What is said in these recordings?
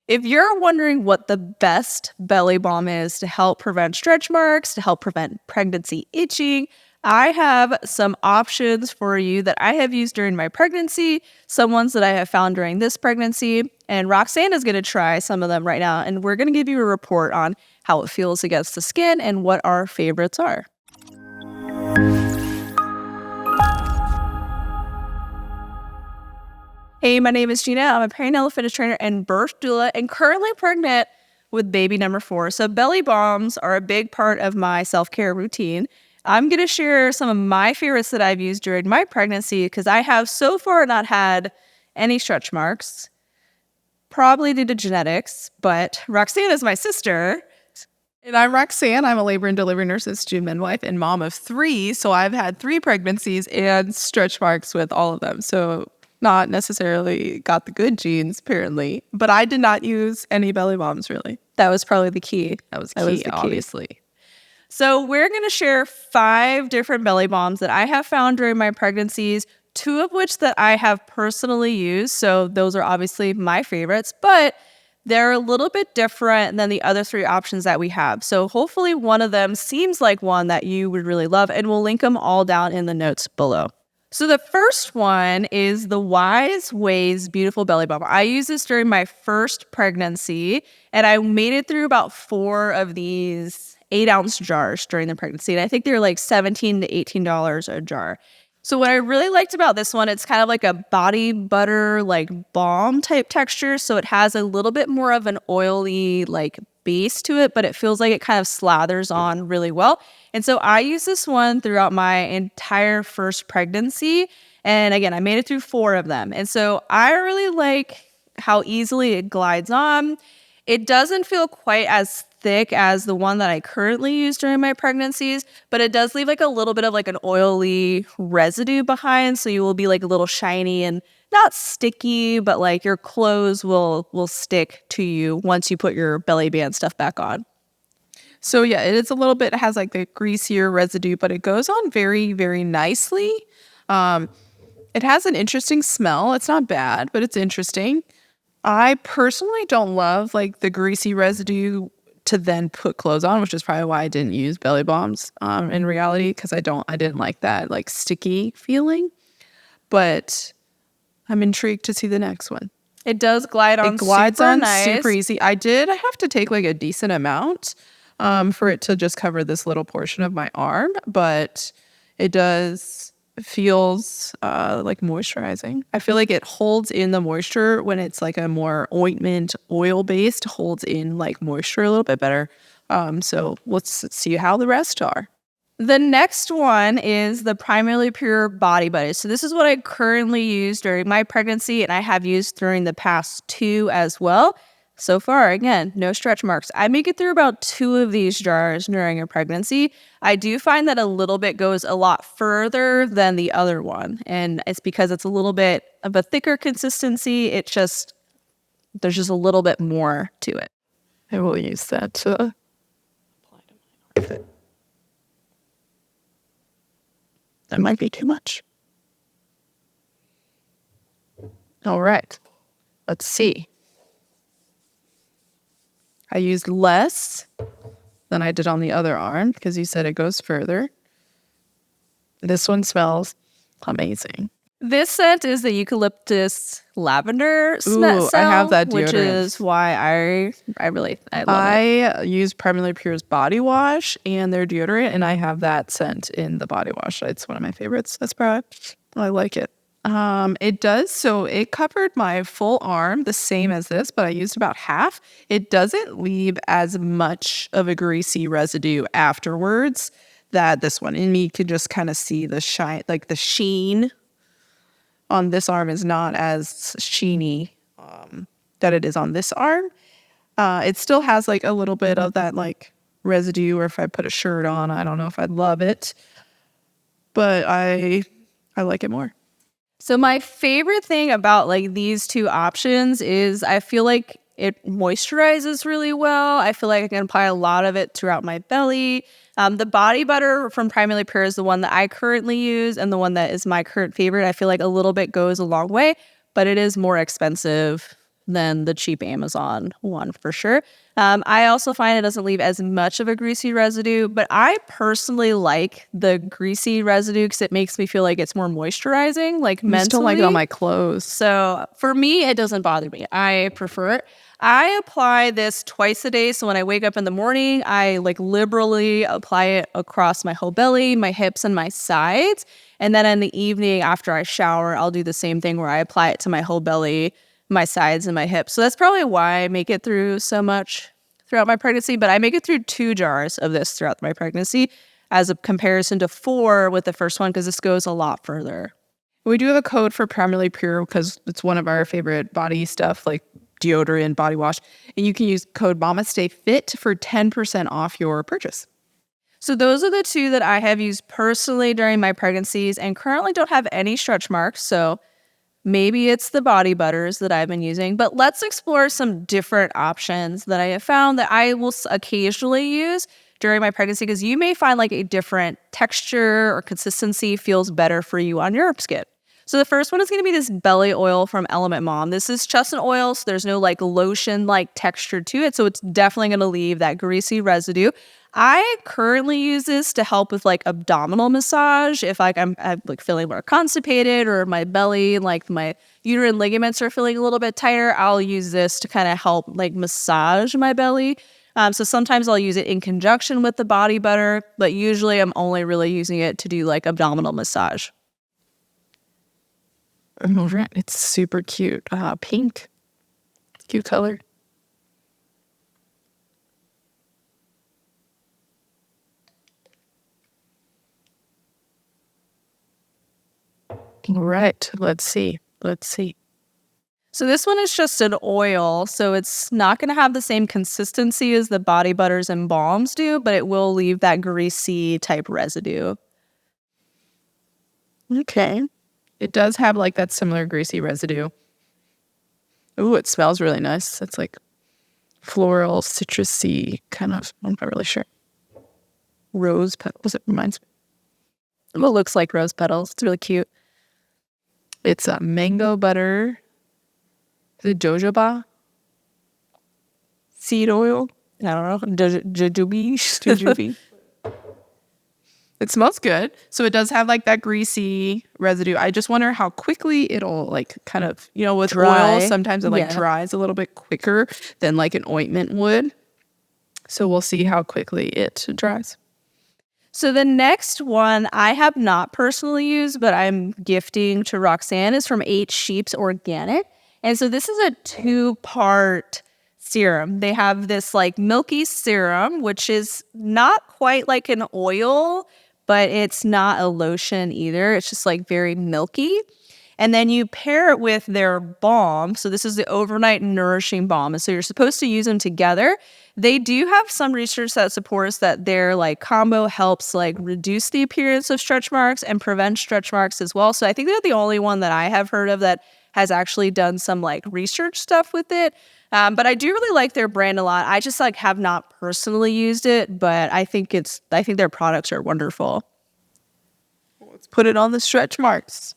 If you're wondering what the best belly balm is to help prevent stretch marks, to help prevent pregnancy itching, I have some options for you that I have used during my pregnancy, some ones that I have found during this pregnancy, and Roxanne is going to try some of them right now, and we're going to give you a report on how it feels against the skin and what our favorites are. Hey, my name is Gina. I'm a perinatal fitness trainer and birth doula and currently pregnant with baby number 4. So belly balms are a big part of my self-care routine. I'm going to share some of my favorites that I've used during my pregnancy because I have so far not had any stretch marks, probably due to genetics, but Roxanne is my sister. And I'm Roxanne. I'm a labor and delivery nurse, student midwife, and mom of 3. So I've had 3 pregnancies and stretch marks with all of them. So not necessarily got the good genes, apparently, but I did not use any belly balms, really. That was probably the key. That was the key, obviously. So we're going to share 5 different belly balms that I have found during my pregnancies, 2 of which that I have personally used. So those are obviously my favorites, but they're a little bit different than the other 3 options that we have. So hopefully one of them seems like one that you would really love, and we'll link them all down in the notes below. So the first one is the Wise Ways Beautiful Belly Balm. I used this during my first pregnancy, and I made it through about 4 of these 8-ounce jars during the pregnancy. And I think they're like $17 to $18 a jar. So what I really liked about this one, it's kind of like a body butter, like balm type texture. So it has a little bit more of an oily like base to it, but it feels like it kind of slathers on really well. And so I used this one throughout my entire first pregnancy. And again, I made it through 4 of them. And so I really like how easily it glides on. It doesn't feel quite as thick as the one that I currently use during my pregnancies, but it does leave like a little bit of like an oily residue behind. So you will be like a little shiny and not sticky, but like your clothes will stick to you once you put your belly band stuff back on. So yeah, it is a little bit, it has like the greasier residue, but it goes on very, very nicely. It has an interesting smell. It's not bad, but it's interesting. I personally don't love like the greasy residue to then put clothes on, which is probably why I didn't use belly balms in reality, because I didn't like that like sticky feeling. But I'm intrigued to see the next one. It does glide on. It glides super on nice. super easy. I have to take like a decent amount for it to just cover this little portion of my arm, but it feels like moisturizing. I feel like it holds in the moisture when it's like a more ointment oil based, holds in like moisture a little bit better. So let's see how the rest are. The next one is the Primally Pure Body Butter. So this is what I currently use during my pregnancy, and I have used during the past 2 as well. So far, again, no stretch marks. I make it through about 2 of these jars during a pregnancy. I do find that a little bit goes a lot further than the other one, and it's because it's a little bit of a thicker consistency. There's just a little bit more to it. I will use that to apply to my outfit. That might be too much. All right, let's see. I used less than I did on the other arm because you said it goes further. This one smells amazing. This scent is the eucalyptus lavender scent. I have that deodorant. Which is why I love it. I use Primally Pure's body wash and their deodorant, and I have that scent in the body wash. It's one of my favorites. That's probably I like it. It does. So it covered my full arm, the same as this, but I used about half. It doesn't leave as much of a greasy residue afterwards that this one. And you can just kind of see the shine, like the sheen on this arm is not as sheeny that it is on this arm. It still has like a little bit of that like residue, or if I put a shirt on, I don't know if I'd love it, but I like it more. So my favorite thing about like these 2 options is I feel like it moisturizes really well. I feel like I can apply a lot of it throughout my belly. The body butter from Primally Pure is the one that I currently use and the one that is my current favorite. I feel like a little bit goes a long way, but it is more expensive than the cheap Amazon one for sure. I also find it doesn't leave as much of a greasy residue, but I personally like the greasy residue because it makes me feel like it's more moisturizing, like mentally. I just don't like it on my clothes. So for me, it doesn't bother me. I prefer it. I apply this twice a day. So when I wake up in the morning, I like liberally apply it across my whole belly, my hips, and my sides. And then in the evening after I shower, I'll do the same thing where I apply it to my whole belly, my sides, and my hips. So that's probably why I make it through so much throughout my pregnancy. But I make it through 2 jars of this throughout my pregnancy as a comparison to 4 with the first one because this goes a lot further. We do have a code for Primally Pure because it's one of our favorite body stuff, like deodorant, body wash. And you can use code MamasteFit for 10% off your purchase. So those are the 2 that I have used personally during my pregnancies and currently don't have any stretch marks. So maybe it's the body butters that I've been using. But let's explore some different options that I have found that I will occasionally use during my pregnancy because you may find like a different texture or consistency feels better for you on your skin. So the first one is going to be this belly oil from Element Mom. This is chestnut oil, so there's no like lotion-like texture to it. So it's definitely going to leave that greasy residue. I currently use this to help with like abdominal massage. If like I'm like feeling more constipated or my belly, like my uterine ligaments are feeling a little bit tighter, I'll use this to kind of help like massage my belly. So sometimes I'll use it in conjunction with the body butter, but usually I'm only really using it to do like abdominal massage. All right. It's super cute. Pink. Cute color. All right. Let's see. So this one is just an oil, so it's not going to have the same consistency as the body butters and balms do, but it will leave that greasy type residue. Okay. It does have like that similar greasy residue. Ooh, it smells really nice. It's like floral, citrusy, kind of. I'm not really sure. Rose petals, it reminds me. Well, it looks like rose petals. It's really cute. It's a mango butter. The jojoba seed oil. I don't know. Jujube. It smells good. So it does have like that greasy residue. I just wonder how quickly it'll like kind of, you know, with Dry. oil, sometimes it like dries a little bit quicker than like an ointment would. So we'll see how quickly it dries. So the next one I have not personally used, but I'm gifting to Roxanne is from 8 Sheep's Organic. And so this is a 2-part serum. They have this like milky serum, which is not quite like an oil, but it's not a lotion either. It's just like very milky. And then you pair it with their balm. So this is the overnight nourishing balm. And so you're supposed to use them together. They do have some research that supports that their like combo helps like reduce the appearance of stretch marks and prevent stretch marks as well. So I think they're the only one that I have heard of that has actually done some like research stuff with it. But I do really like their brand a lot. I just like have not personally used it, but I think their products are wonderful. Let's put it on the stretch marks.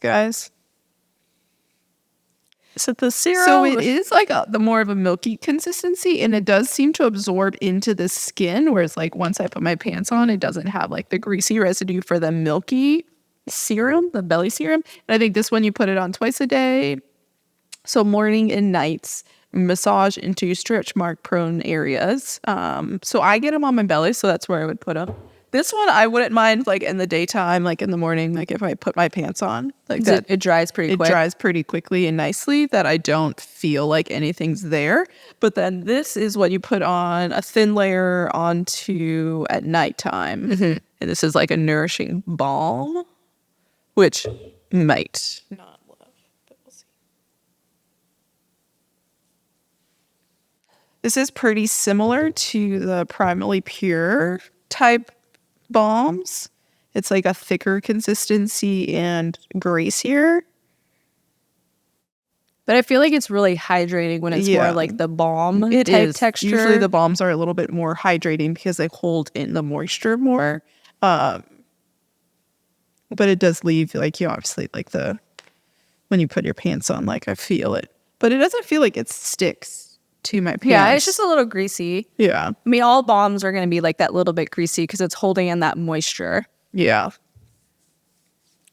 Guys. So the serum. So it is like the more of a milky consistency, and it does seem to absorb into the skin. Whereas like once I put my pants on, it doesn't have like the greasy residue for the milky serum, the belly serum. And I think this one you put it on twice a day. So morning and nights, massage into stretch mark prone areas. So I get them on my belly, so that's where I would put them. This one I wouldn't mind like in the daytime, like in the morning, like if I put my pants on, like that. It dries pretty quick. It dries pretty quickly and nicely that I don't feel like anything's there. But then this is what you put on a thin layer onto at nighttime. Mm-hmm. And this is like a nourishing balm, which might not love, but we'll see. This is pretty similar to the Primally Pure type balms. It's like a thicker consistency and greasier. But I feel like it's really hydrating when it's more like the balm type texture. Usually the balms are a little bit more hydrating because they hold in the moisture more. But it does leave like, you know, obviously like the when you put your pants on. Like I feel it, but it doesn't feel like it sticks to my pants. Yeah, it's just a little greasy. Yeah. I mean, all balms are going to be like that little bit greasy because it's holding in that moisture. Yeah.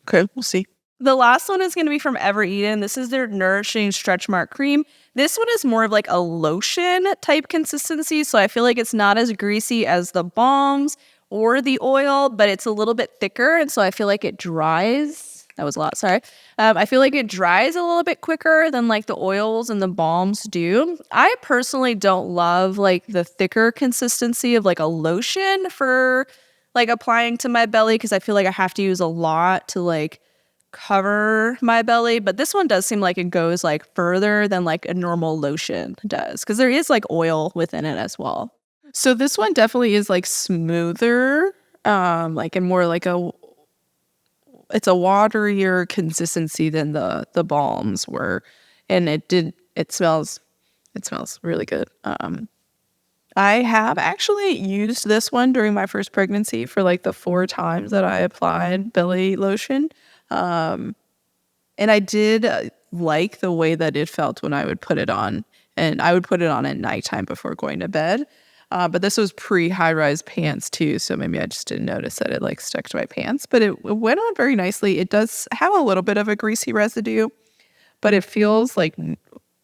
Okay, we'll see. The last one is going to be from Ever Eden. This is their Nourishing Stretch Mark Cream. This one is more of like a lotion type consistency, so I feel like it's not as greasy as the balms or the oil, but it's a little bit thicker, and so I feel like it dries. That was a lot, sorry. I feel like it dries a little bit quicker than like the oils and the balms do. I personally don't love like the thicker consistency of like a lotion for like applying to my belly because I feel like I have to use a lot to like cover my belly, but this one does seem like it goes like further than like a normal lotion does because there is like oil within it as well. So this one definitely is like smoother, like and more like it's a waterier consistency than the balms were, and it smells really good. I have actually used this one during my first pregnancy for like the 4 times that I applied belly lotion. And I did like the way that it felt when I would put it on, and I would put it on at nighttime before going to bed. But this was pre-high-rise pants too, so maybe I just didn't notice that it like stuck to my pants, but it went on very nicely. It does have a little bit of a greasy residue, but it feels like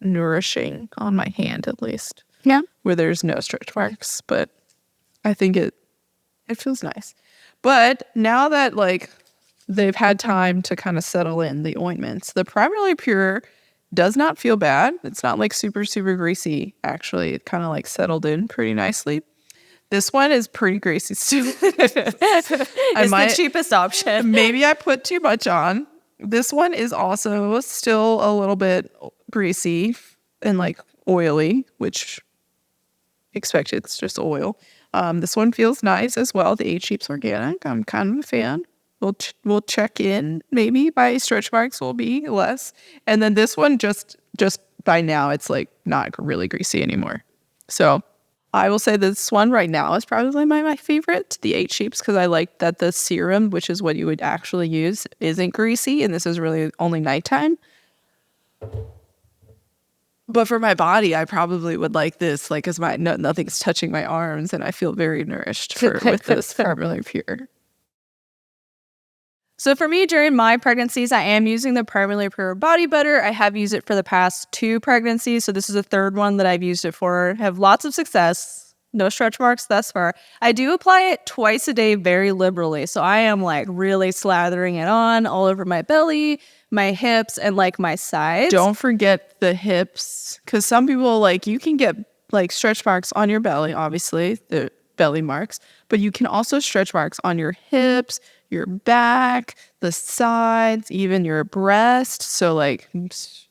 nourishing on my hand at least. Yeah. Where there's no stretch marks, but I think it feels nice. But now that like they've had time to kind of settle in the ointments, the Primally Pure does not feel bad. It's not like super, super greasy. Actually, it kind of like settled in pretty nicely. This one is pretty greasy too. It's the cheapest option. Maybe I put too much on. This one is also still a little bit greasy and like oily, which expected. It's just oil. This one feels nice as well. The 8 Sheeps Organic. I'm kind of a fan. We'll check in. Maybe my stretch marks will be less. And then this one just by now it's like not really greasy anymore. So I will say this one right now is probably my favorite, the 8 Sheeps, because I like that the serum, which is what you would actually use, isn't greasy, and this is really only nighttime. But for my body, I probably would like this, like, because nothing's touching my arms, and I feel very nourished with this Primally Pure. So for me, during my pregnancies, I am using the Primally Pure Body Butter. I have used it for the past 2 pregnancies, so this is the 3rd one that I've used it for. Have lots of success. No stretch marks thus far. I do apply it twice a day very liberally, so I am like really slathering it on all over my belly, my hips, and like my sides. Don't forget the hips, because some people, like, you can get like stretch marks on your belly, obviously, the belly marks, but you can also stretch marks on your hips, your back, the sides, even your breast. So like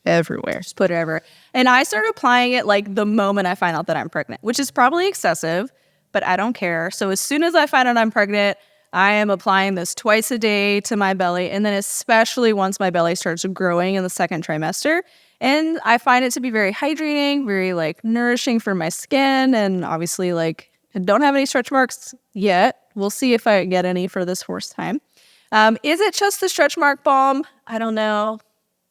everywhere. Just put it everywhere. And I started applying it like the moment I find out that I'm pregnant, which is probably excessive, but I don't care. So as soon as I find out I'm pregnant, I am applying this twice a day to my belly. And then especially once my belly starts growing in the 2nd trimester. And I find it to be very hydrating, very like nourishing for my skin. And obviously like I don't have any stretch marks yet. We'll see if I get any for this first time. Is it just the stretch mark balm? I don't know.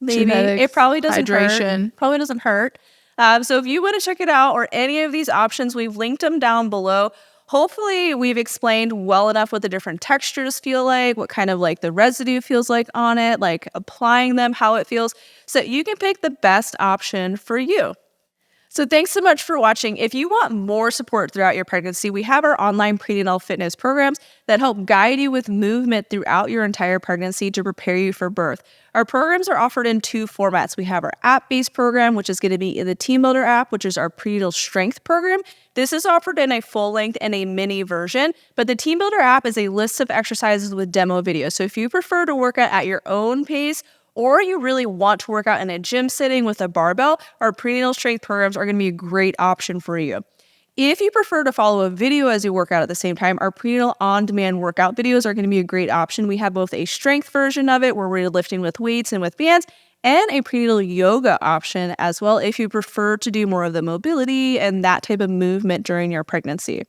Maybe. Genetics, it probably doesn't hydration. hurt. Probably doesn't hurt. So if you want to check it out or any of these options, we've linked them down below. Hopefully we've explained well enough what the different textures feel like, what kind of like the residue feels like on it, like applying them, how it feels, so you can pick the best option for you. So thanks so much for watching. If you want more support throughout your pregnancy, we have our online prenatal fitness programs that help guide you with movement throughout your entire pregnancy to prepare you for birth. Our programs are offered in 2 formats. We have our app-based program, which is going to be in the Team Builder app, which is our prenatal strength program. This is offered in a full length and a mini version, but the Team Builder app is a list of exercises with demo videos. So if you prefer to work out at your own pace, or you really want to work out in a gym setting with a barbell, our prenatal strength programs are going to be a great option for you. If you prefer to follow a video as you work out at the same time, our prenatal on-demand workout videos are going to be a great option. We have both a strength version of it where we're lifting with weights and with bands, and a prenatal yoga option as well if you prefer to do more of the mobility and that type of movement during your pregnancy.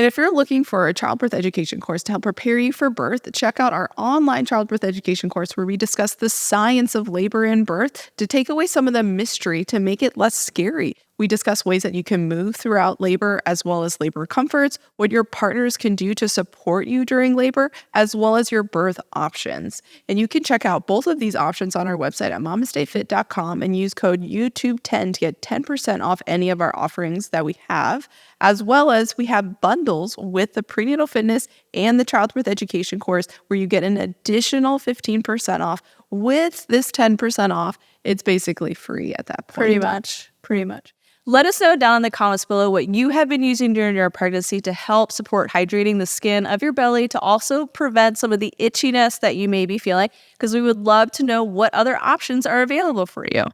And if you're looking for a childbirth education course to help prepare you for birth, check out our online childbirth education course where we discuss the science of labor and birth to take away some of the mystery to make it less scary. We discuss ways that you can move throughout labor as well as labor comforts, what your partners can do to support you during labor, as well as your birth options. And you can check out both of these options on our website at MamasteFit.com and use code YouTube10 to get 10% off any of our offerings that we have, as well as we have bundles with the prenatal fitness and the childbirth education course where you get an additional 15% off. With this 10% off, it's basically free at that point. Pretty much. Let us know down in the comments below what you have been using during your pregnancy to help support hydrating the skin of your belly to also prevent some of the itchiness that you may be feeling, because we would love to know what other options are available for you.